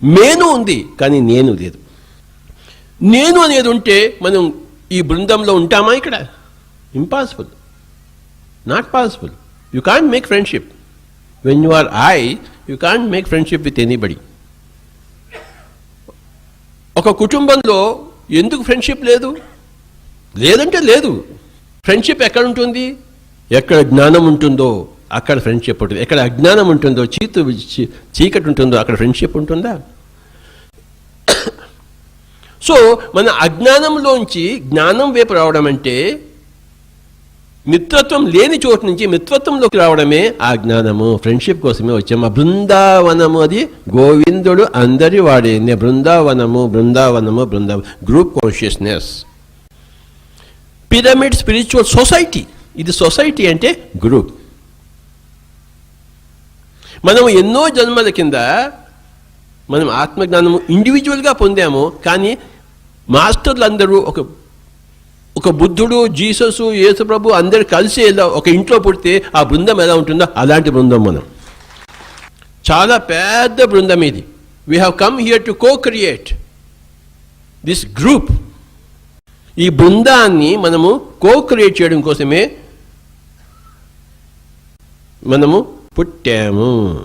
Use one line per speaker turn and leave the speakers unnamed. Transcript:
మేను ఉంది కానీ నేను లేదు. నేను అనేది ఉంటే మనం ఈ బృందంలో ఉంటామా? ఇక్కడ impossible, not possible. You can't make friendship. When you are I, you can't make friendship with anybody. ఒక కుటుంబంలో ఎందుకు ఫ్రెండ్షిప్ లేదు? లేదంటే లేదు. ఫ్రెండ్షిప్ ఎక్కడ ఉంటుంది? ఎక్కడ జ్ఞానం ఉంటుందో అక్కడ ఫ్రెండ్షిప్ ఉంటుంది. ఎక్కడ అజ్ఞానం ఉంటుందో, చీకటి ఉంటుందో అక్కడ ఫ్రెండ్షిప్ ఉంటుందా? సో మన అజ్ఞానంలోంచి జ్ఞానం వైపు రావడం అంటే మిత్రత్వం లేని చోటు నుంచి మిత్రత్వంలోకి రావడమే ఆ జ్ఞానము. ఫ్రెండ్షిప్ కోసమే వచ్చాము. ఆ బృందావనము అది గోవిందుడు అందరి వాడే. బృందావనము బృందావనము బృందావనం, group consciousness. Pyramid spiritual society. ఇది సొసైటీ అంటే గ్రూప్. మనం ఎన్నో జన్మల కింద మనం ఆత్మజ్ఞానము ఇండివిజువల్గా పొందాము. కానీ మాస్టర్లు అందరూ ఒక బుద్ధుడు, జీసస్, యేసుప్రభు అందరు కలిసి ఒక ఇంట్లో పుడితే ఆ బృందం ఎలా ఉంటుందో అలాంటి బృందం మనం. చాలా పెద్ద బృందం ఇది. We have come here to co-create this group. ఈ బృందాన్ని మనము కో-క్రియేట్ చేయడం కోసమే మనము పుట్టాము.